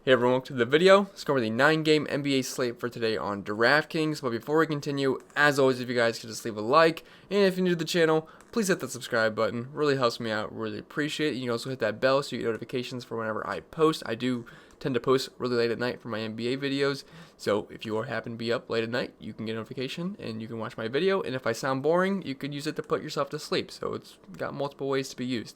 Hey everyone, welcome to the video. Let's go over the 9-game NBA slate for today on Draftkings. But before we continue, as always, if you guys could just leave a like, and if you're new to the channel, please hit the subscribe button. Really helps me out, really appreciate it. You can also hit that bell so you get notifications for whenever I post. I do tend to post really late at night for my NBA videos, so if you happen to be up late at night, you can get a notification and you can watch my video. And if I sound boring, you could use it to put yourself to sleep. So it's got multiple ways to be used.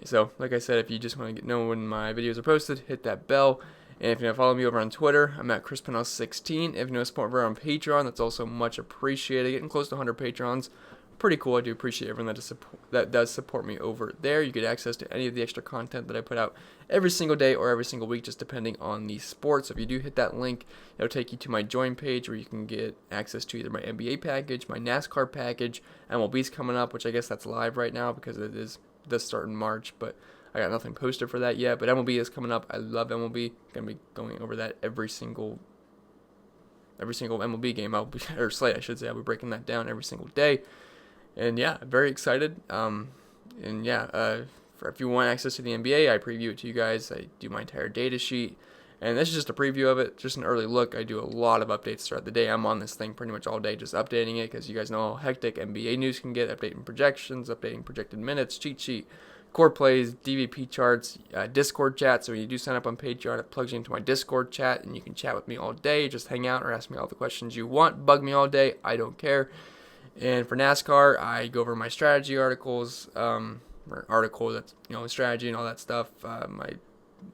So like I said, if you just want to know when my videos are posted, hit that bell. And if you want to follow me over on Twitter, I'm at Pennell16. If you want to support me over on Patreon, that's also much appreciated. Getting close to 100 Patrons, pretty cool. I do appreciate everyone that does support me over there. You get access to any of the extra content that I put out every single day or every single week, just depending on the sport. So if you do hit that link, it'll take you to my join page where you can get access to either my NBA package, my NASCAR package, MLB's coming up, which I guess that's live right now because does start in March, but I got nothing posted for that yet. But MLB is coming up. I love MLB. Gonna be going over that every single MLB game or slate, I should say. I'll be breaking that down every single day. And yeah, very excited. If you want access to the NBA, I preview it to you guys. I do my entire data sheet. And this is just a preview of it, just an early look. I do a lot of updates throughout the day. I'm on this thing pretty much all day just updating it because you guys know how hectic NBA news can get, updating projections, updating projected minutes, cheat sheet, core plays, DVP charts, Discord chat. So when you do sign up on Patreon, it plugs you into my Discord chat, and you can chat with me all day, just hang out or ask me all the questions you want. Bug me all day. I don't care. And for NASCAR, I go over my strategy articles, that's, strategy and all that stuff, my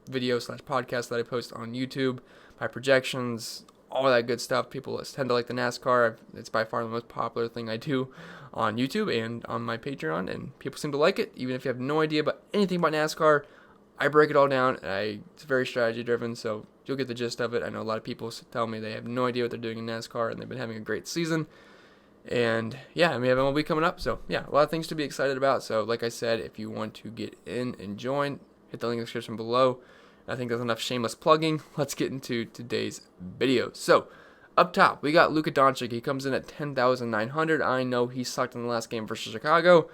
video/podcast that I post on YouTube, my projections, all that good stuff. People tend to like the NASCAR. It's by far the most popular thing I do on YouTube and on my Patreon, and people seem to like it. Even if you have no idea about anything about NASCAR, I break it all down. It's very strategy driven, so you'll get the gist of it. I know a lot of people tell me they have no idea what they're doing in NASCAR, and they've been having a great season. And yeah, we have MLB coming up, so yeah, a lot of things to be excited about. So like I said, if you want to get in and join, hit the link in the description below. I think that's enough shameless plugging. Let's get into today's video. So up top, we got Luka Doncic. He comes in at 10,900. I know he sucked in the last game versus Chicago,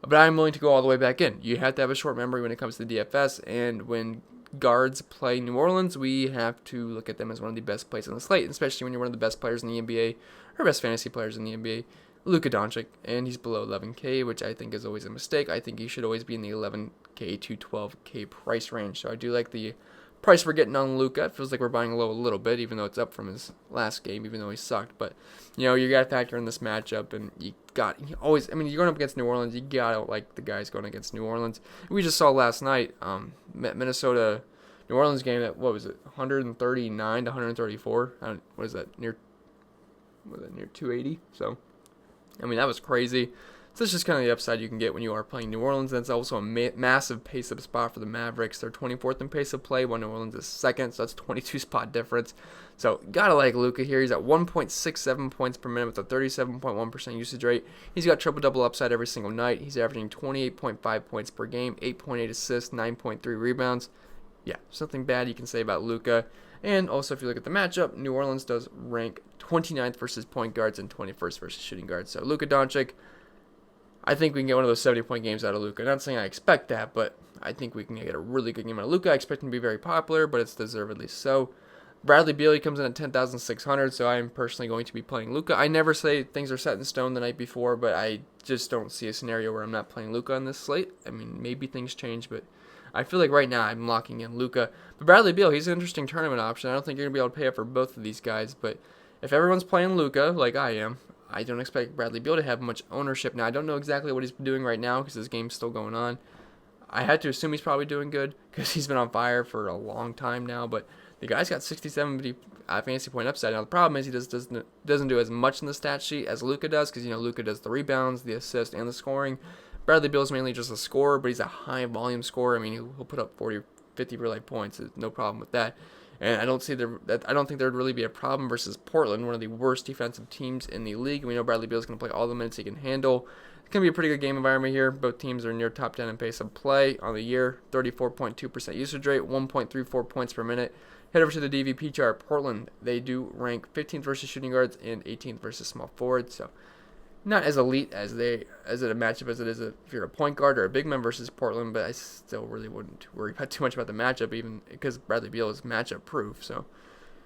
but I'm willing to go all the way back in. You have to have a short memory when it comes to DFS, and when guards play New Orleans, we have to look at them as one of the best plays on the slate, especially when you're one of the best players in the NBA, or best fantasy players in the NBA, Luka Doncic, and he's below 11K, which I think is always a mistake. I think he should always be in the 11K to 12K price range. So I do like the price we're getting on Luka. It feels like we're buying low a little bit, even though it's up from his last game, even though he sucked. But you got to factor in this matchup, and you're going up against New Orleans. You got to like the guys going against New Orleans. We just saw last night, Minnesota New Orleans game that, what was it, 139 to 134? What is that, near 280? So that was crazy. So that's just kind of the upside you can get when you are playing New Orleans. That's also a massive pace-up spot for the Mavericks. They're 24th in pace of play, while New Orleans is second, so that's 22 spot difference. So gotta like Luka here. He's at 1.67 points per minute with a 37.1% usage rate. He's got triple-double upside every single night. He's averaging 28.5 points per game, 8.8 assists, 9.3 rebounds. Yeah, something bad you can say about Luka. And also, if you look at the matchup, New Orleans does rank 29th versus point guards and 21st versus shooting guards. So Luka Doncic, I think we can get one of those 70-point games out of Luka. Not saying I expect that, but I think we can get a really good game out of Luka. I expect him to be very popular, but it's deservedly so. Bradley Beal, he comes in at 10,600, so I am personally going to be playing Luka. I never say things are set in stone the night before, but I just don't see a scenario where I'm not playing Luka on this slate. Maybe things change, but I feel like right now I'm locking in Luka. But Bradley Beal, he's an interesting tournament option. I don't think you're going to be able to pay up for both of these guys, but if everyone's playing Luka like I am, I don't expect Bradley Beal to have much ownership. Now, I don't know exactly what he's doing right now because his game's still going on. I had to assume he's probably doing good because he's been on fire for a long time now, but the guy's got 67 fantasy point upside. Now, the problem is he doesn't do as much in the stat sheet as Luka does because, Luka does the rebounds, the assists, and the scoring. Bradley Beal's mainly just a scorer, but he's a high volume scorer. He'll put up 40, 50 per light points. There's no problem with that. And I don't think there would really be a problem versus Portland, one of the worst defensive teams in the league. We know Bradley Beal's going to play all the minutes he can handle. It's going to be a pretty good game environment here. Both teams are near top 10 in pace of play on the year. 34.2% usage rate, 1.34 points per minute. Head over to the DVP chart. Portland, they do rank 15th versus shooting guards and 18th versus small forwards. So not as elite as a matchup as it is if you're a point guard or a big man versus Portland, but I still really wouldn't worry too much about the matchup, even because Bradley Beal is matchup proof, so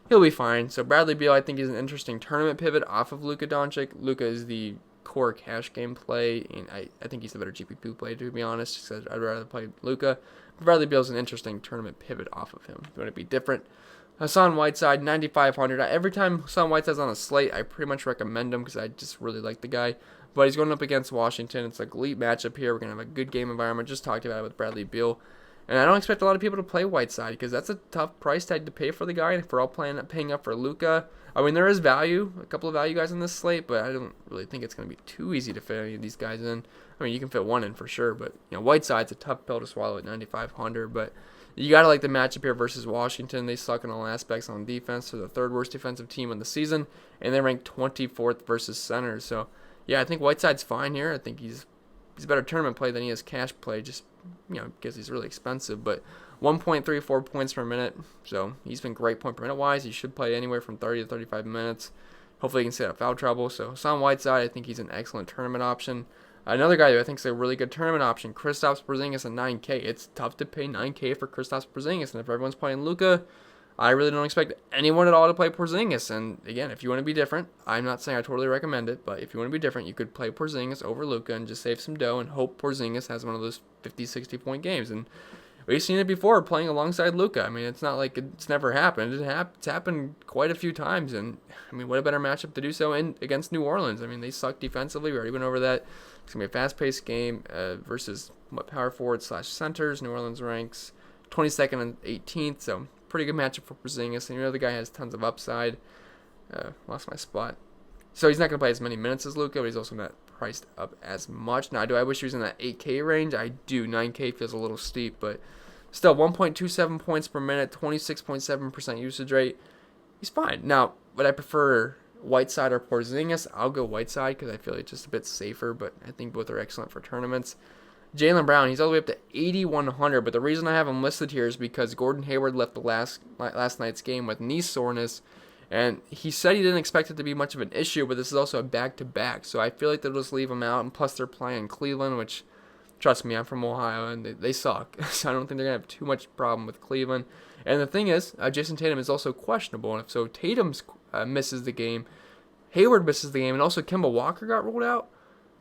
he'll be fine. So Bradley Beal, I think, is an interesting tournament pivot off of Luka Doncic. Luka is the core cash game play, and I think he's the better GPP play, to be honest, because I'd rather play Luka. Bradley Beal is an interesting tournament pivot off of him. Would it be different? Hassan Whiteside, 9,500. Every time Hassan Whiteside's on a slate, I pretty much recommend him because I just really like the guy. But he's going up against Washington. It's a elite matchup here. We're going to have a good game environment. Just talked about it with Bradley Beal. And I don't expect a lot of people to play Whiteside because that's a tough price tag to pay for the guy. And if we're all paying up for Luka, I mean, there is value, a couple of value guys in this slate, but I don't really think it's going to be too easy to fit any of these guys in. I mean, you can fit one in for sure, but Whiteside's a tough pill to swallow at 9,500. But you got to like the matchup here versus Washington. They suck in all aspects on defense. They're the third worst defensive team in the season, and they rank 24th versus center. So, yeah, I think Whiteside's fine here. I think he's a better tournament play than he is cash play, just because he's really expensive. But 1.34 points per minute, so he's been great point per minute wise. He should play anywhere from 30 to 35 minutes. Hopefully, he can stay out of foul trouble. So, Hassan Whiteside, I think he's an excellent tournament option. Another guy who I think is a really good tournament option, Kristaps Porzingis at 9K. It's tough to pay 9K for Kristaps Porzingis, and if everyone's playing Luka, I really don't expect anyone at all to play Porzingis. And again, if you want to be different, I'm not saying I totally recommend it, but if you want to be different, you could play Porzingis over Luka and just save some dough and hope Porzingis has one of those 50, 60 point games. And we've seen it before playing alongside Luka. I mean, it's not like it's never happened. It's happened quite a few times. And I mean, what a better matchup to do so in against New Orleans. I mean, they suck defensively. We already went over that. It's going to be a fast-paced game versus power forwards / centers. New Orleans ranks 22nd and 18th, so pretty good matchup for Porzingis. And the guy has tons of upside. Lost my spot. So he's not going to play as many minutes as Luka, but he's also not priced up as much. Now, do I wish he was in that 8K range? I do. 9K feels a little steep, but still 1.27 points per minute, 26.7% usage rate. He's fine. Now, would I prefer Whiteside or Porzingis? I'll go Whiteside because I feel like it's just a bit safer, but I think both are excellent for tournaments. Jalen Brown, he's all the way up to 8,100, but the reason I have him listed here is because Gordon Hayward left the last night's game with knee soreness, and he said he didn't expect it to be much of an issue, but this is also a back-to-back, so I feel like they'll just leave him out, and plus they're playing Cleveland, which, trust me, I'm from Ohio, and they suck, so I don't think they're going to have too much problem with Cleveland. And the thing is, Jason Tatum is also questionable, and if so Tatum misses the game, Hayward misses the game, and also Kemba Walker got ruled out.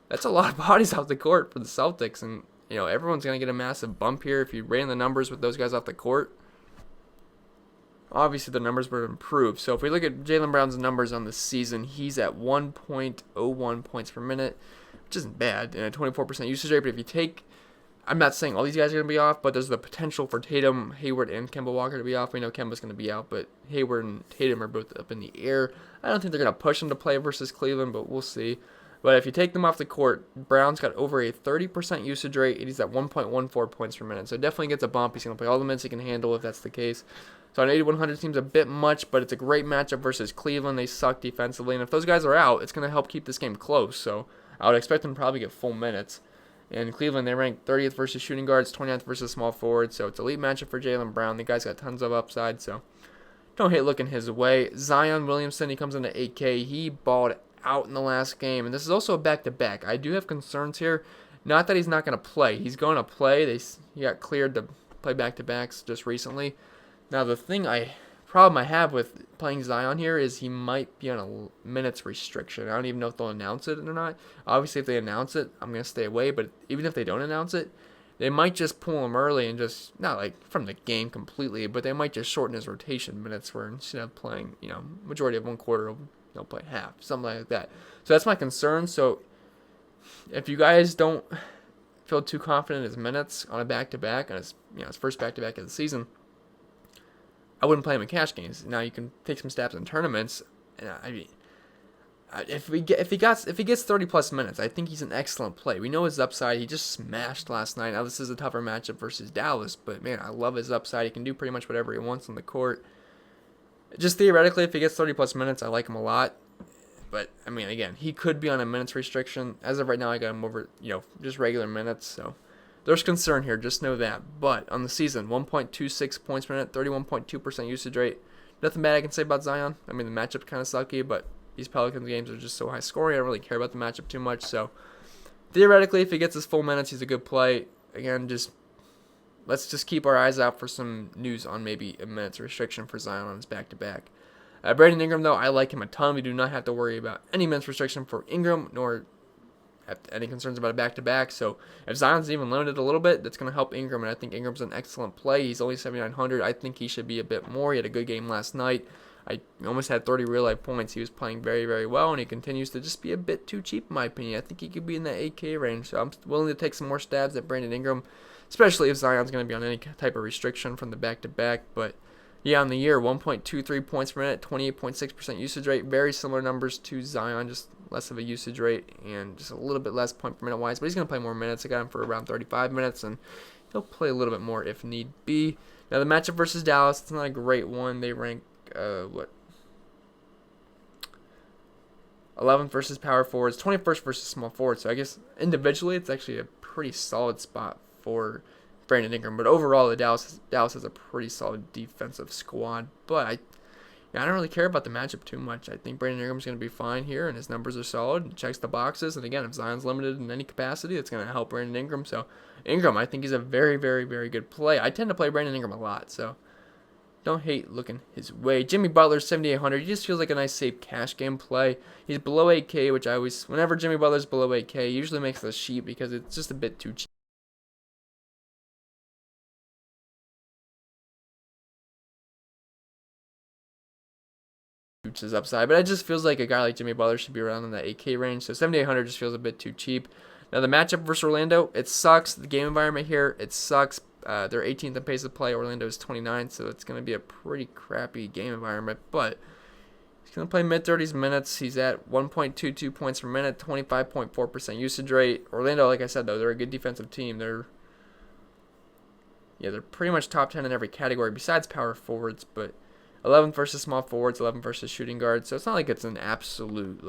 That's a lot of bodies off the court for the Celtics, and everyone's going to get a massive bump here if you ran the numbers with those guys off the court. Obviously, the numbers would improve. So if we look at Jalen Brown's numbers on the season, he's at 1.01 points per minute, which isn't bad, and a 24% usage rate. But if you take, I'm not saying all these guys are going to be off, but there's the potential for Tatum, Hayward, and Kemba Walker to be off. We know Kemba's going to be out, but Hayward and Tatum are both up in the air. I don't think they're going to push him to play versus Cleveland, but we'll see. But if you take them off the court, Brown's got over a 30% usage rate, and he's at 1.14 points per minute. So definitely gets a bump. He's going to play all the minutes he can handle if that's the case. So an 8,100 seems a bit much, but it's a great matchup versus Cleveland. They suck defensively, and if those guys are out, it's going to help keep this game close. So I would expect them to probably get full minutes. In Cleveland, they rank 30th versus shooting guards, 29th versus small forwards. So it's an elite matchup for Jalen Brown. The guy's got tons of upside, so don't hate looking his way. Zion Williamson, he comes into 8K. He balled out in the last game, and this is also a back-to-back. I do have concerns here. Not that he's not going to play. He's going to play. He got cleared to play back-to-backs just recently. Now, the problem I have with playing Zion here is he might be on a minutes restriction. I don't even know if they'll announce it or not. Obviously, if they announce it, I'm going to stay away, but even if they don't announce it, they might just pull him early and just, not like from the game completely, but they might just shorten his rotation minutes where instead of playing, majority of one quarter, they'll play half, something like that. So that's my concern. So if you guys don't feel too confident in his minutes on a back-to-back, on his first back-to-back of the season, I wouldn't play him in cash games. Now you can take some stabs in tournaments. And I mean, if he gets 30 plus minutes, I think he's an excellent play. We know his upside. He just smashed last night. Now this is a tougher matchup versus Dallas, but man, I love his upside. He can do pretty much whatever he wants on the court. Just theoretically, if he gets 30 plus minutes, I like him a lot. But I mean, again, he could be on a minutes restriction. As of right now, I got him over just regular minutes. So there's concern here. Just know that. But on the season, 1.26 points per minute, 31.2% usage rate. Nothing bad I can say about Zion. I mean, the matchup's kind of sucky, but these Pelicans games are just so high scoring. I don't really care about the matchup too much. So theoretically, if he gets his full minutes, he's a good play. Again, let's just keep our eyes out for some news on maybe a minutes restriction for Zion on his back-to-back. Brandon Ingram, though, I like him a ton. We do not have to worry about any minutes restriction for Ingram, nor have any concerns about a back-to-back. So if Zion's even limited a little bit, that's going to help Ingram, and I think Ingram's an excellent play. He's only 7,900. I think he should be a bit more. He had a good game last night. I almost had 30 real-life points. He was playing very, very well, and he continues to just be a bit too cheap, in my opinion. I think he could be in that 8K range, so I'm willing to take some more stabs at Brandon Ingram, especially if Zion's going to be on any type of restriction from the back-to-back. But yeah, on the year, 1.23 points per minute, 28.6% usage rate. Very similar numbers to Zion, just less of a usage rate and just a little bit less point per minute wise. But he's going to play more minutes. I got him for around 35 minutes, and he'll play a little bit more if need be. Now, the matchup versus Dallas, it's not a great one. They rank, 11th versus power forwards, 21st versus small forwards. So I guess individually, it's actually a pretty solid spot for Brandon Ingram, but overall, Dallas has a pretty solid defensive squad. But I don't really care about the matchup too much. I think Brandon Ingram's going to be fine here, and his numbers are solid. He checks the boxes, and again, if Zion's limited in any capacity, it's going to help Brandon Ingram. So Ingram, I think he's a very, very, very good play. I tend to play Brandon Ingram a lot, so don't hate looking his way. Jimmy Butler, 7,800. He just feels like a nice, safe cash game play. He's below 8K, which whenever Jimmy Butler's below 8K, usually makes the sheet because it's just a bit too cheap. His upside, but it just feels like a guy like Jimmy Butler should be around in that 8K range. So 7,800 just feels a bit too cheap. Now the matchup versus Orlando, it sucks. The game environment here, it sucks. They're 18th in pace of play. Orlando is 29th, so it's going to be a pretty crappy game environment. But he's going to play mid-30s minutes. He's at 1.22 points per minute, 25.4% usage rate. Orlando, like I said, though, they're a good defensive team. They're pretty much top 10 in every category besides power forwards, but 11th versus small forwards, 11th versus shooting guards. So it's not like it's an absolute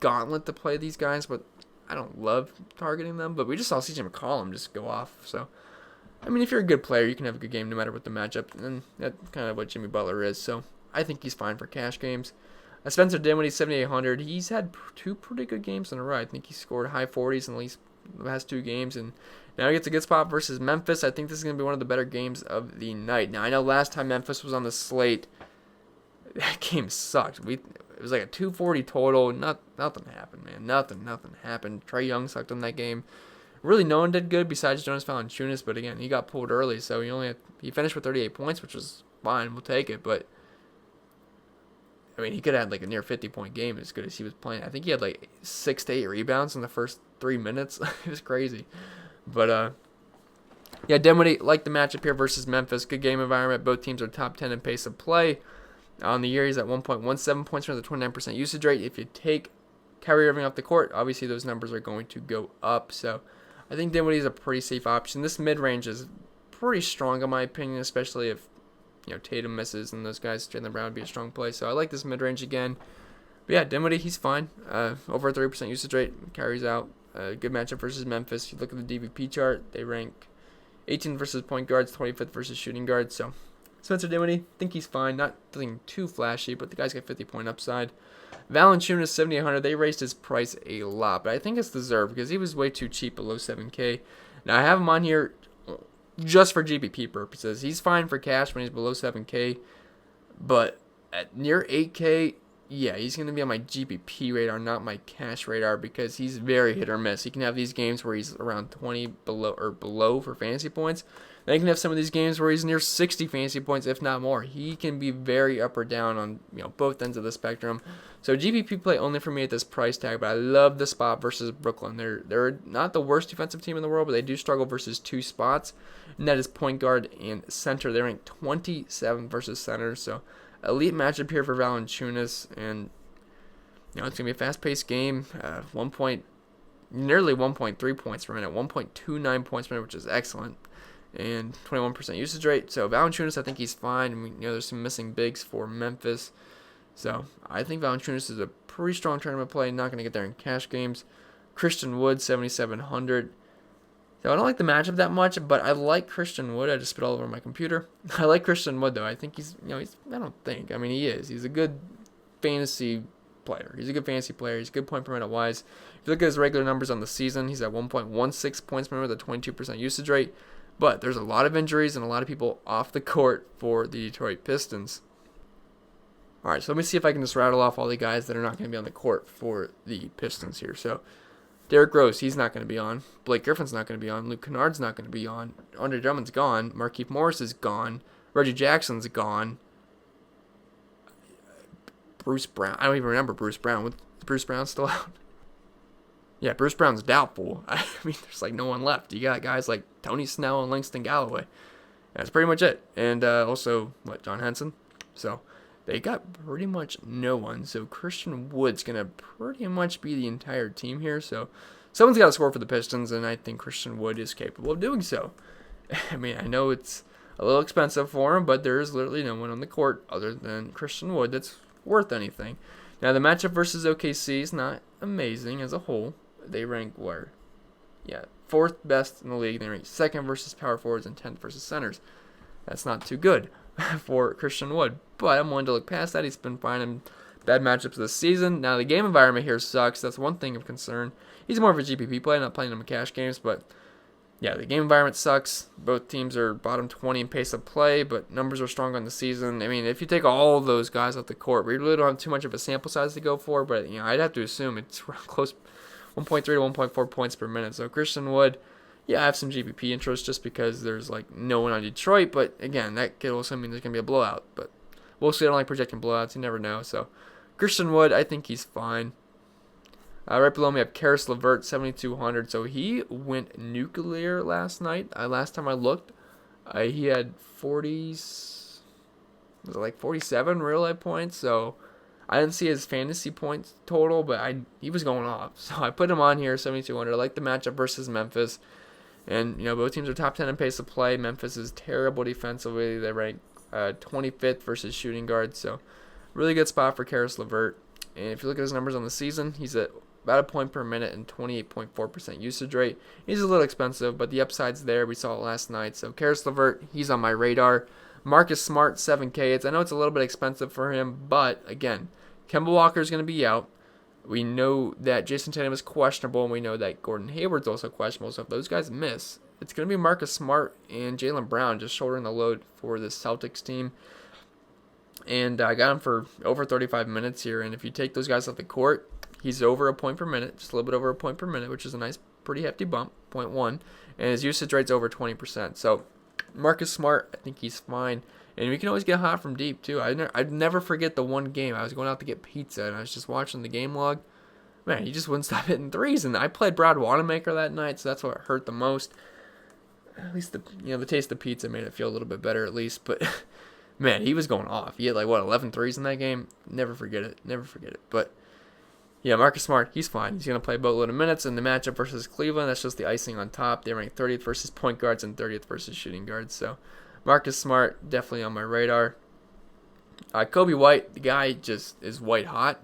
gauntlet to play these guys, but I don't love targeting them. But we just saw CJ McCollum just go off. So, I mean, if you're a good player, you can have a good game no matter what the matchup. And that's kind of what Jimmy Butler is. So I think he's fine for cash games. Spencer Dinwiddie, 7,800. He's had two pretty good games in a row. I think he scored high 40s in at least the last two games. And now he gets a good spot versus Memphis. I think this is going to be one of the better games of the night. Now, I know last time Memphis was on the slate, that game sucked. It was like a 240 total. Nothing happened, man. Nothing happened. Trae Young sucked in that game. Really, no one did good besides Jonas Valanciunas. But again, he got pulled early, so he finished with 38 points, which was fine. We'll take it. But I mean, he could have had a near 50-point game as good as he was playing. I think he had 6 to 8 rebounds in the first 3 minutes. It was crazy. But yeah, Dinwiddie, like the matchup here versus Memphis. Good game environment. Both teams are top 10 in pace of play. On the year, he's at 1.17 points for the 29% usage rate. If you take Kyrie Irving off the court, obviously those numbers are going to go up. So I think Dinwiddie is a pretty safe option. This mid-range is pretty strong in my opinion, especially if Tatum misses and those guys, Jalen Brown would be a strong play. So I like this mid-range again. But yeah, Dinwiddie, he's fine. Over a 30% usage rate, carries out. Good matchup versus Memphis. If you look at the DVP chart, they rank 18th versus point guards, 25th versus shooting guards. So Spencer Dinwiddie, think he's fine. Not nothing too flashy, but the guy's got 50-point upside. Valanciunas, 7,800. They raised his price a lot, but I think it's deserved because he was way too cheap below 7K. Now, I have him on here just for GPP purposes. He's fine for cash when he's below 7K, but at near 8K, yeah, he's going to be on my GPP radar, not my cash radar, because he's very hit or miss. He can have these games where he's around 20 below for fantasy points. Then he can have some of these games where he's near 60 fantasy points, if not more. He can be very up or down on both ends of the spectrum. So GPP play only for me at this price tag, but I love the spot versus Brooklyn. They're not the worst defensive team in the world, but they do struggle versus two spots, and that is point guard and center. They rank 27 versus center, so elite matchup here for Valanciunas, and it's gonna be a fast-paced game. Nearly 1.3 points per minute, 1.29 points per minute, which is excellent, and 21% usage rate. So Valanciunas, I think he's fine. I mean, there's some missing bigs for Memphis, so I think Valanciunas is a pretty strong tournament play. Not gonna get there in cash games. Christian Wood, 7,700. So I don't like the matchup that much, but I like Christian Wood. I just spit all over my computer. I like Christian Wood, though. I think he is. He's a good fantasy player. He's a good fantasy player. He's a good point per minute wise. If you look at his regular numbers on the season, he's at 1.16 points per minute with a 22% usage rate. But there's a lot of injuries and a lot of people off the court for the Detroit Pistons. All right, so let me see if I can just rattle off all the guys that are not going to be on the court for the Pistons here. So Derrick Rose, he's not going to be on. Blake Griffin's not going to be on. Luke Kennard's not going to be on. Andre Drummond's gone. Markieff Morris is gone. Reggie Jackson's gone. Bruce Brown. I don't even remember Bruce Brown. Is Bruce Brown still out? Yeah, Bruce Brown's doubtful. I mean, there's like no one left. You got guys like Tony Snell and Langston Galloway. That's pretty much it. And also, John Henson. So they got pretty much no one. So Christian Wood's going to pretty much be the entire team here. So someone's got to score for the Pistons, and I think Christian Wood is capable of doing so. I mean, I know it's a little expensive for him, but there is literally no one on the court other than Christian Wood that's worth anything. Now, the matchup versus OKC is not amazing as a whole. They rank where? Yeah, 4th best in the league. They rank 2nd versus power forwards and 10th versus centers. That's not too good for Christian Wood, but I'm willing to look past that. He's been fine in bad matchups this season. Now, the game environment here sucks. That's one thing of concern. He's more of a GPP play, not playing him in cash games, but yeah, the game environment sucks. Both teams are bottom 20 in pace of play, but numbers are strong on the season. I mean, if you take all of those guys off the court, we really don't have too much of a sample size to go for, but I'd have to assume it's close 1.3 to 1.4 points per minute. So Christian Wood, yeah, I have some GPP interest just because there's no one on Detroit, but again, that could also mean there's going to be a blowout, but we'll see. I don't like projecting blowouts. You never know. So Christian Wood, I think he's fine. Right below me, I have Karis Levert, 7,200. So he went nuclear last night. Last time I looked, he had 47 real life points. So I didn't see his fantasy points total, but he was going off. So I put him on here, 7,200. I like the matchup versus Memphis. And, both teams are top 10 in pace of play. Memphis is terrible defensively. They rank 25th versus shooting guards. So really good spot for Karis Levert. And if you look at his numbers on the season, he's at about a point per minute and 28.4% usage rate. He's a little expensive, but the upside's there. We saw it last night. So Karis Levert, he's on my radar. Marcus Smart, 7K. I know it's a little bit expensive for him, but again, Kemba Walker is going to be out. We know that Jason Tatum is questionable, and we know that Gordon Hayward's also questionable. So if those guys miss, it's going to be Marcus Smart and Jalen Brown just shouldering the load for the Celtics team. And I got him for over 35 minutes here. And if you take those guys off the court, he's over a point per minute, just a little bit over a point per minute, which is a nice, pretty hefty bump, 0.1. And his usage rate's over 20%. So Marcus Smart, I think he's fine. And we can always get hot from deep, too. I'd never forget the one game. I was going out to get pizza, and I was just watching the game log. Man, he just wouldn't stop hitting threes. And I played Brad Wanamaker that night, so that's what hurt the most. At least the taste of pizza made it feel a little bit better, at least. But, man, he was going off. He had 11 threes in that game. Never forget it. Never forget it. But yeah, Marcus Smart, he's fine. He's going to play a boatload of minutes. In the matchup versus Cleveland, that's just the icing on top. They rank 30th versus point guards and 30th versus shooting guards. So Marcus Smart, definitely on my radar. Kobe White, the guy just is white hot.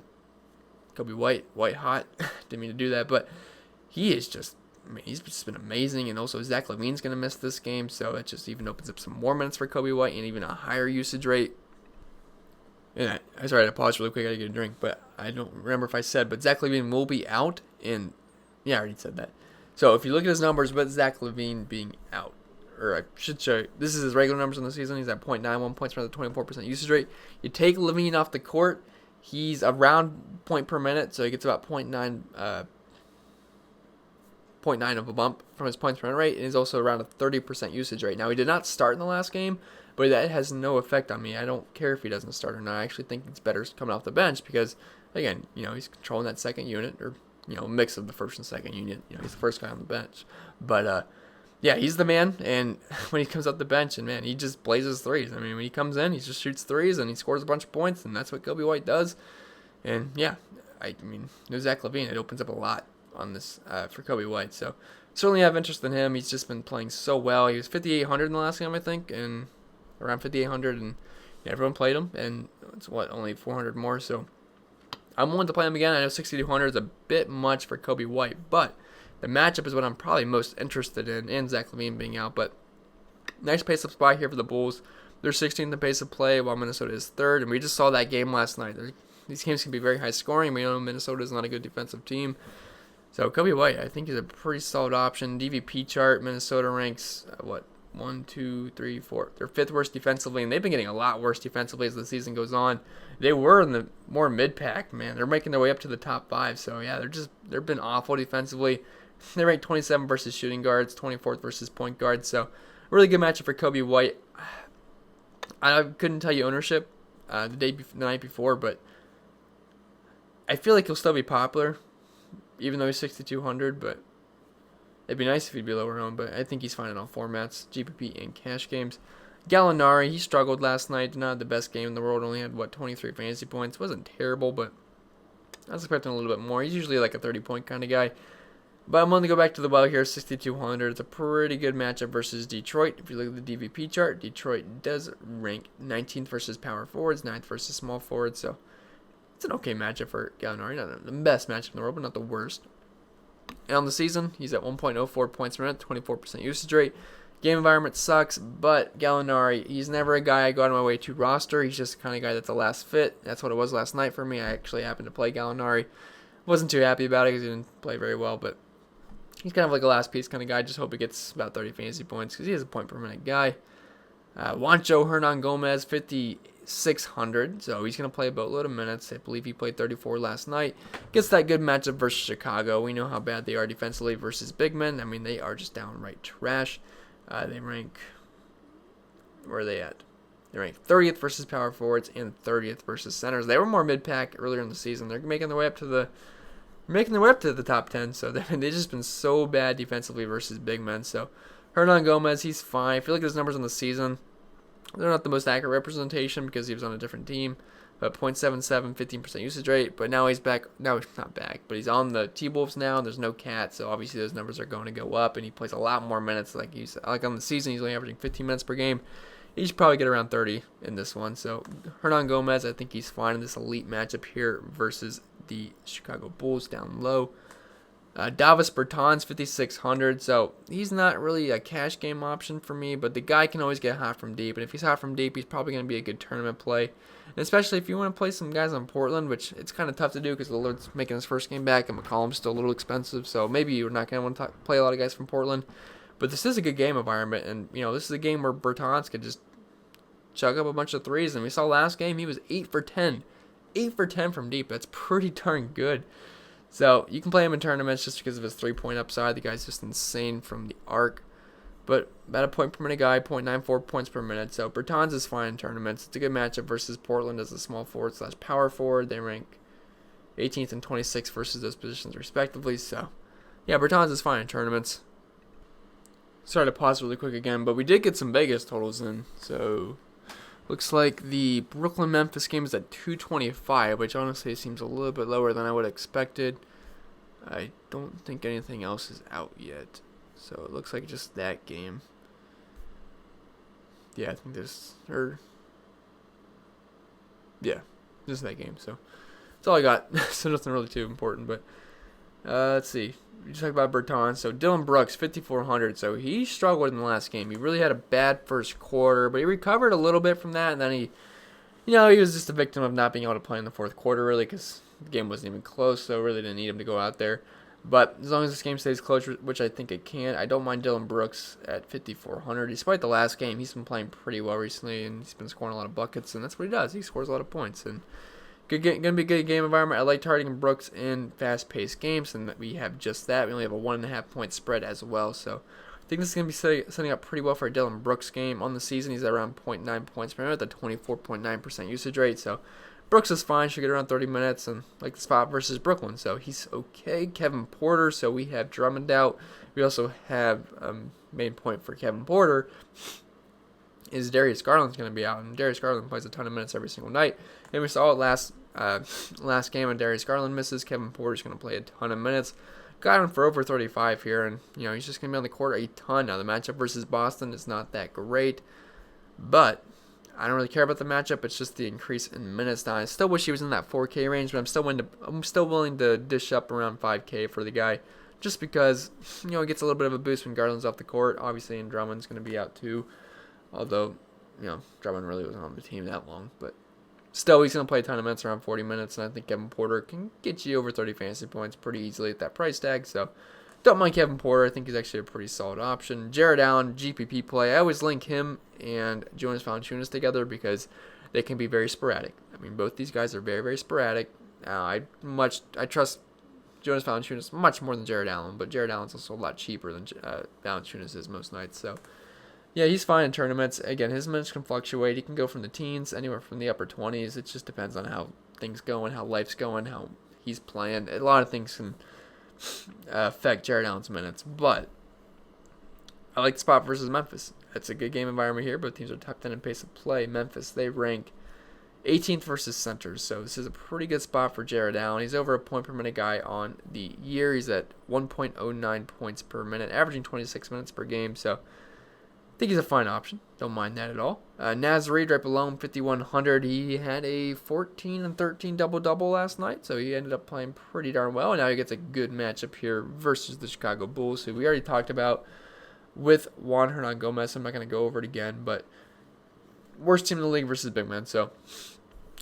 Kobe White hot. Didn't mean to do that, but he is just, he's just been amazing. And also Zach LaVine's going to miss this game, so it just even opens up some more minutes for Kobe White and even a higher usage rate. And I sorry, I paused really quick. I got to get a drink, but I don't remember if I said, but Zach LaVine will be out. And yeah, I already said that. So if you look at his numbers, with Zach LaVine being out, or I should show you, this is his regular numbers in the season. He's at 0.91 points per 24% usage rate. You take LaVine off the court, he's around point per minute, so he gets about 0.9 of a bump from his points per minute rate, and he's also around a 30% usage rate. Now, he did not start in the last game, but that has no effect on me. I don't care if he doesn't start or not. I actually think it's better coming off the bench because, again, he's controlling that second unit, or, a mix of the first and second unit. He's the first guy on the bench. But, yeah, he's the man, and when he comes off the bench, and, man, he just blazes threes. I mean, when he comes in, he just shoots threes, and he scores a bunch of points, and that's what Kobe White does. And, yeah, I mean, no Zach LaVine, it opens up a lot on this for Kobe White. So, certainly have interest in him. He's just been playing so well. He was 5,800 in the last game, I think, and around 5,800, and everyone played him, and it's, only 400 more, so I'm willing to play him again. I know 6,200 is a bit much for Kobe White, but the matchup is what I'm probably most interested in, and Zach LaVine being out. But nice pace-up spot here for the Bulls. They're 16th in pace of play, while Minnesota is 3rd, and we just saw that game last night. these games can be very high scoring. We know Minnesota is not a good defensive team. So Kobe White, I think, is a pretty solid option. DVP chart, Minnesota ranks, 1, 2, 3, 4. They're 5th worst defensively, and they've been getting a lot worse defensively as the season goes on. They were in the more mid-pack, man. They're making their way up to the top 5. So, yeah, they've been awful defensively. They ranked 27 versus shooting guards, 24th versus point guards. So, really good matchup for Kobe White. I couldn't tell you ownership the night before, but I feel like he'll still be popular, even though he's 6,200, but it'd be nice if he'd be lower owned, but I think he's fine in all formats, GPP and cash games. Gallinari, he struggled last night, did not have the best game in the world, only had, 23 fantasy points. Wasn't terrible, but I was expecting a little bit more. He's usually like a 30-point kind of guy. But I'm going to go back to the well here, 6,200. It's a pretty good matchup versus Detroit. If you look at the DVP chart, Detroit does rank 19th versus power forwards, 9th versus small forwards, so it's an okay matchup for Gallinari. Not the best matchup in the world, but not the worst. And on the season, he's at 1.04 points per minute, 24% usage rate. Game environment sucks, but Gallinari, he's never a guy I go out of my way to roster. He's just the kind of guy that's a last fit. That's what it was last night for me. I actually happened to play Gallinari. Wasn't too happy about it because he didn't play very well, but he's kind of like a last piece kind of guy. Just hope he gets about 30 fantasy points because he is a point per minute guy. Juancho Hernan Gomez, 5,600. So he's going to play a boatload of minutes. I believe he played 34 last night. Gets that good matchup versus Chicago. We know how bad they are defensively versus big men. I mean, they are just downright trash. They rank... Where are they at? They rank 30th versus power forwards and 30th versus centers. They were more mid-pack earlier in the season. They're making their way up to the top 10. So they've just been so bad defensively versus big men. So Hernan Gomez, he's fine. I feel like his numbers on the season, they're not the most accurate representation because he was on a different team. But 0.77, 15% usage rate. But now he's back. No, he's not back. But he's on the T-Wolves now, and there's no Cat. So obviously those numbers are going to go up. And he plays a lot more minutes. Like on the season, he's only averaging 15 minutes per game. He should probably get around 30 in this one. So Hernan Gomez, I think he's fine in this elite matchup here versus the Chicago Bulls down low. Davis Bertans, 5,600. So he's not really a cash game option for me, but the guy can always get hot from deep. And if he's hot from deep, he's probably going to be a good tournament play. And especially if you want to play some guys on Portland, which it's kind of tough to do because Lillard's making his first game back and McCollum's still a little expensive. So maybe you're not going to want to play a lot of guys from Portland. But this is a good game environment. And, this is a game where Bertans could just chug up a bunch of threes. And we saw last game, he was 8 for 10. 8 for 10 from deep. That's pretty darn good. So you can play him in tournaments just because of his 3-point upside. The guy's just insane from the arc. But about a point per minute guy, 0.94 points per minute. So Bertans is fine in tournaments. It's a good matchup versus Portland as a small forward / power forward. They rank 18th and 26th versus those positions respectively. So yeah, Bertans is fine in tournaments. Sorry to pause really quick again, but we did get some Vegas totals in. So looks like the Brooklyn-Memphis game is at 225, which honestly seems a little bit lower than I would have expected. I don't think anything else is out yet. So it looks like just that game. Yeah, I think just that game. So that's all I got. So nothing really too important. But let's see. We just talked about Bertans. So Dylan Brooks, 5,400. So he struggled in the last game. He really had a bad first quarter, but he recovered a little bit from that. And then he was just a victim of not being able to play in the fourth quarter, really, because the game wasn't even close. So really didn't need him to go out there. But as long as this game stays close, which I think it can, I don't mind Dylan Brooks at 5,400. Despite the last game, he's been playing pretty well recently, and he's been scoring a lot of buckets, and that's what he does. He scores a lot of points, and going to be a good game environment. I like targeting Brooks in fast-paced games, and we have just that. We only have a 1.5 point spread as well, so I think this is going to be setting up pretty well for a Dylan Brooks game. On the season, he's at around 0.9 points per minute, the 24.9% usage rate, so Brooks is fine, should get around 30 minutes, and like the spot versus Brooklyn, so he's okay. Kevin Porter, so we have Drummond out. We also have main point for Kevin Porter is Darius Garland's going to be out, and Darius Garland plays a ton of minutes every single night. And we saw it last game, and Darius Garland misses. Kevin Porter's going to play a ton of minutes. Got him for over 35 here, and he's just going to be on the court a ton. Now the matchup versus Boston is not that great, but I don't really care about the matchup. It's just the increase in minutes. Now I still wish he was in that 4K range, but I'm still willing to dish up around 5K for the guy, just because he gets a little bit of a boost when Garland's off the court. Obviously, and Drummond's going to be out too. Although, Drummond really wasn't on the team that long. But Still, he's going to play a ton of minutes, around 40 minutes, and I think Kevin Porter can get you over 30 fantasy points pretty easily at that price tag. So, don't mind Kevin Porter. I think he's actually a pretty solid option. Jared Allen, GPP play. I always link him and Jonas Valanciunas together because they can be very sporadic. I mean, both these guys are very, very sporadic. I trust Jonas Valanciunas much more than Jared Allen, but Jared Allen's also a lot cheaper than Valanciunas is most nights. So, yeah, he's fine in tournaments. Again, his minutes can fluctuate. He can go from the teens, anywhere from the upper 20s. It just depends on how things going, how life's going, how he's playing. A lot of things can affect Jared Allen's minutes. But I like the spot versus Memphis. It's a good game environment here. Both teams are top 10 in pace of play. Memphis, they rank 18th versus centers. So this is a pretty good spot for Jared Allen. He's over a point per minute guy on the year. He's at 1.09 points per minute, averaging 26 minutes per game. So I think he's a fine option. Don't mind that at all. Naz Reid right below him, 5,100. He had a 14 and 13 double-double last night, so he ended up playing pretty darn well. And now he gets a good matchup here versus the Chicago Bulls, who we already talked about with Juan Hernan-Gomez. I'm not going to go over it again, but worst team in the league versus big men. So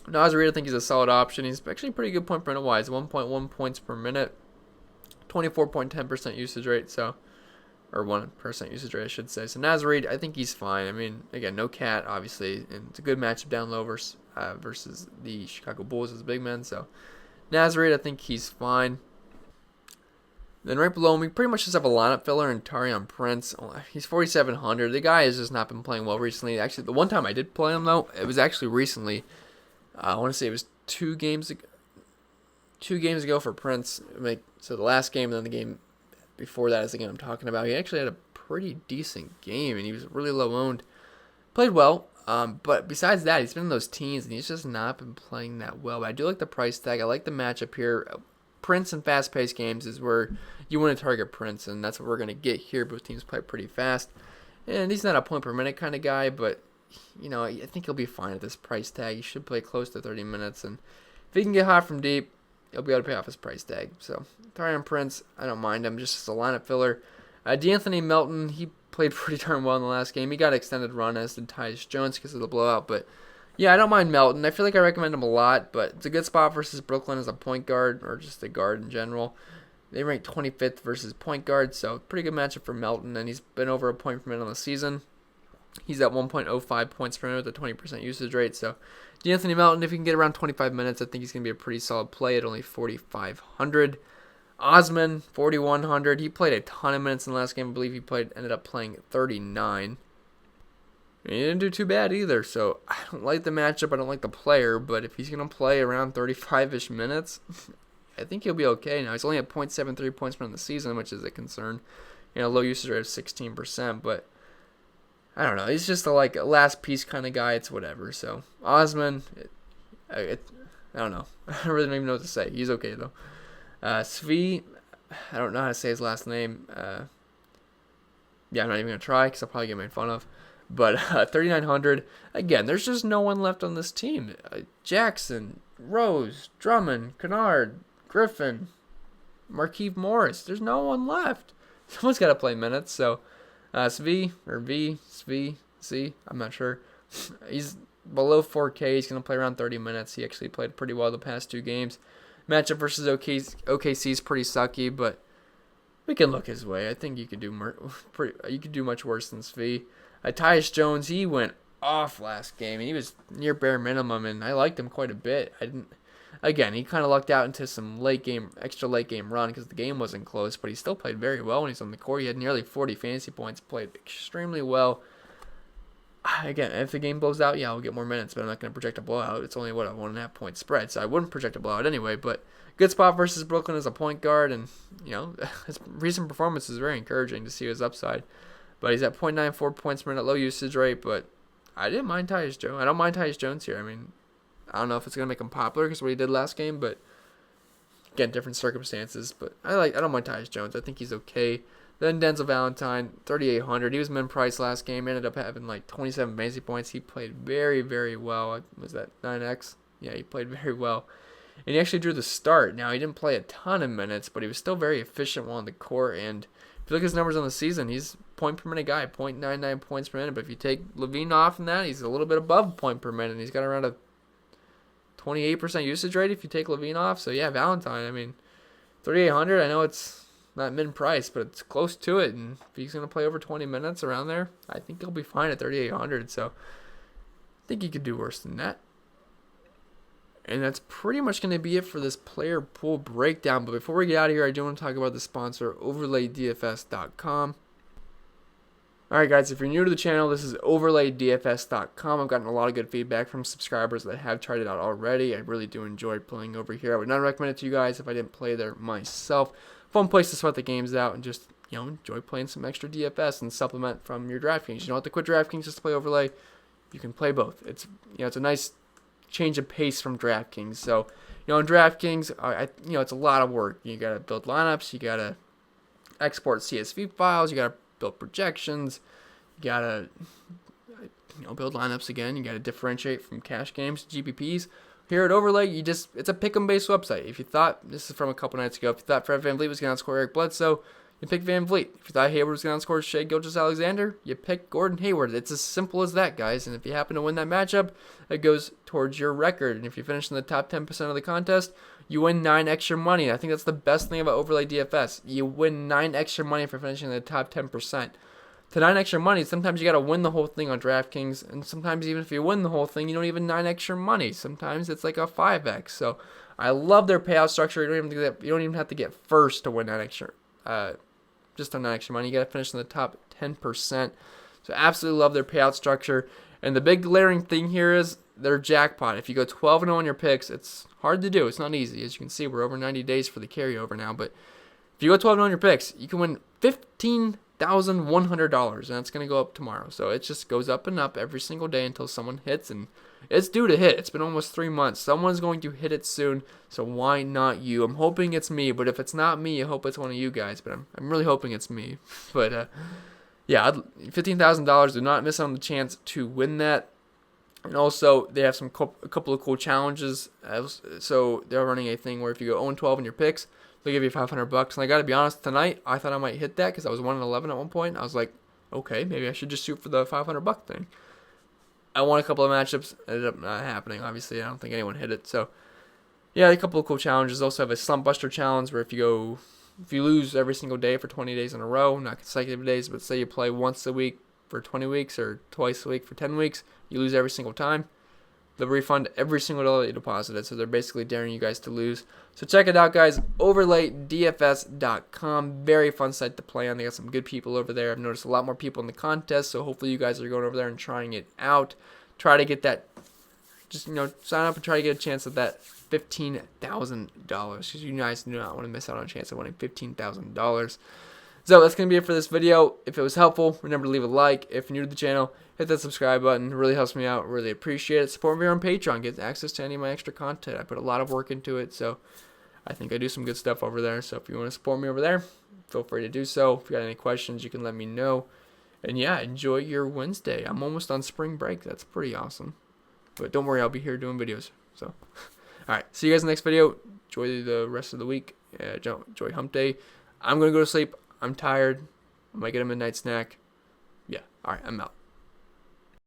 Naz Reid, I think he's a solid option. He's actually pretty good point per minute wise, 1.1 points per minute, 24.10% usage rate. So, or 1% usage rate, I should say. So Naz Reid, I think he's fine. I mean, again, no cat, obviously, and it's a good matchup down low versus the Chicago Bulls as big men. So Naz Reid, I think he's fine. Then right below him, we pretty much just have a lineup filler in Taurean Prince. He's 4,700. The guy has just not been playing well recently. Actually, the one time I did play him, though, it was actually recently. I want to say it was 2 games ago. 2 games ago for Prince. So the last game and then the game before that is the game I'm talking about. He actually had a pretty decent game, and he was really low owned. Played well, but besides that, he's been in those teens, and he's just not been playing that well. But I do like the price tag. I like the matchup here. Prince in fast-paced games is where you want to target Prince, and that's what we're going to get here. Both teams play pretty fast, and he's not a point-per-minute kind of guy, but I think he'll be fine at this price tag. He should play close to 30 minutes, and if he can get hot from deep, he'll be able to pay off his price tag. So, Taurean Prince, I don't mind him, just as a lineup filler. D'Anthony Melton, he played pretty darn well in the last game. He got extended run, as did Tyus Jones because of the blowout. But, yeah, I don't mind Melton. I feel like I recommend him a lot, but it's a good spot versus Brooklyn as a point guard, or just a guard in general. They rank 25th versus point guard, so pretty good matchup for Melton, and he's been over a point per minute on the season. He's at 1.05 points per minute with a 20% usage rate. So, D'Anthony Melton, if he can get around 25 minutes, I think he's going to be a pretty solid play at only 4,500. Osman, 4,100. He played a ton of minutes in the last game. I believe he ended up playing 39. And he didn't do too bad either. So, I don't like the matchup. I don't like the player. But if he's going to play around 35-ish minutes, I think he'll be okay. Now, he's only at 0.73 points per minute in the season, which is a concern. Low usage rate of 16%. But I don't know. He's just a last piece kind of guy. It's whatever. So, Osman, I don't know. I really don't even know what to say. He's okay, though. Svi, I don't know how to say his last name. Yeah, I'm not even going to try because I'll probably get made fun of. But 3,900. Again, there's just no one left on this team. Jackson, Rose, Drummond, Kennard, Griffin, Markieff Morris. There's no one left. Someone's got to play minutes. So, Svi, I'm not sure. He's below 4K. He's going to play around 30 minutes. He actually played pretty well the past 2 games. Matchup versus OKC is pretty sucky, but we can look his way. I think you could do much worse than Svi. Tyus Jones, he went off last game, and he was near bare minimum, and I liked him quite a bit. Again, he kind of lucked out into some extra late game run because the game wasn't close, but he still played very well when he's on the court. He had nearly 40 fantasy points, played extremely well. Again, if the game blows out, yeah, I'll get more minutes, but I'm not going to project a blowout. It's only, a 1.5 point spread, so I wouldn't project a blowout anyway, but good spot versus Brooklyn as a point guard, and, his recent performance is very encouraging to see his upside. But he's at 0.94 points per minute, low usage rate, but I didn't mind Tyus Jones. I don't mind Tyus Jones here. I mean, I don't know if it's going to make him popular because of what he did last game, but, again, different circumstances. But I don't mind Tyus Jones. I think he's okay. Then Denzel Valentine, 3,800. He was min-priced last game. Ended up having 27 fantasy points. He played very, very well. Was that 9X? Yeah, he played very well. And he actually drew the start. Now, he didn't play a ton of minutes, but he was still very efficient while on the court. And if you look at his numbers on the season, he's point per minute guy, 0.99 points per minute. But if you take Levine off from that, he's a little bit above point per minute. And he's got around 28% usage rate if you take Levine off. So yeah, Valentine, I mean, 3,800, I know it's not mid-price, but it's close to it. And if he's going to play over 20 minutes around there, I think he'll be fine at 3,800. So I think he could do worse than that. And that's pretty much going to be it for this player pool breakdown. But before we get out of here, I do want to talk about the sponsor, OverlayDFS.com. Alright guys, if you're new to the channel, this is OverlayDFS.com. I've gotten a lot of good feedback from subscribers that have tried it out already. I really do enjoy playing over here. I would not recommend it to you guys if I didn't play there myself. Fun place to sweat the games out and just, enjoy playing some extra DFS and supplement from your DraftKings. You don't have to quit DraftKings just to play Overlay. You can play both. It's it's a nice change of pace from DraftKings. So, in DraftKings, it's a lot of work. You got to build lineups, you got to export CSV files, you got to build projections, you gotta build lineups again, you gotta differentiate from cash games to GPPs. Here at Overlay, it's a pick'em based website. If you thought, this is from a couple nights ago, if you thought Fred VanVleet was gonna outscore Eric Bledsoe, you pick VanVleet. If you thought Hayward was gonna outscore Shai Gilgeous-Alexander, you pick Gordon Hayward. It's as simple as that, guys. And if you happen to win that matchup, it goes towards your record. And if you finish in the top 10% of the contest, you win 9 extra money. And I think that's the best thing about Overlay DFS. You win 9 extra money for finishing in the top 10%. To 9 extra money, sometimes you got to win the whole thing on DraftKings. And sometimes even if you win the whole thing, you don't even 9 extra money. Sometimes it's like a 5x. So I love their payout structure. You don't even have to get first to win 9 extra. Just on 9 extra money. You got to finish in the top 10%. So absolutely love their payout structure. And the big glaring thing here is their jackpot. If you go 12-0 on your picks, it's hard to do. It's not easy. As you can see, we're over 90 days for the carryover now. But if you go 12-0 on your picks, you can win $15,100. And that's going to go up tomorrow. So it just goes up and up every single day until someone hits. And it's due to hit. It's been almost 3 months. Someone's going to hit it soon. So why not you? I'm hoping it's me. But if it's not me, I hope it's one of you guys. But I'm really hoping it's me. But yeah, $15,000. Do not miss on the chance to win that. And also, they have a couple of cool challenges. So they're running a thing where if you go 0-12 in your picks, they'll give you $500. And I got to be honest, tonight I thought I might hit that because I was 1-11 at one point. I was like, okay, maybe I should just shoot for the $500 thing. I won a couple of matchups. Ended up not happening. Obviously, I don't think anyone hit it. So yeah, a couple of cool challenges. Also have a Slump Buster challenge where if you lose every single day for 20 days in a row, not consecutive days, but say you play once a week for 20 weeks or twice a week for 10 weeks, you lose every single time, they'll refund every single dollar you deposited. So they're basically daring you guys to lose. So check it out, guys. OverlayDFS.com. Very fun site to play on. They got some good people over there. I've noticed a lot more people in the contest, so hopefully you guys are going over there and trying it out. Try to get that, just, sign up and try to get a chance at that $15,000, because you guys do not want to miss out on a chance of winning $15,000. So that's going to be it for this video. If it was helpful, remember to leave a like. If you're new to the channel, hit that subscribe button. It really helps me out. Really appreciate it. Support me on Patreon. Get access to any of my extra content. I put a lot of work into it, so I think I do some good stuff over there. So if you want to support me over there, feel free to do so. If you got any questions, you can let me know. And yeah, enjoy your Wednesday. I'm almost on spring break. That's pretty awesome. But don't worry, I'll be here doing videos. So, all right. See you guys in the next video. Enjoy the rest of the week. Enjoy hump day. I'm going to go to sleep. I'm tired. I might get a midnight snack. Yeah. All right. I'm out.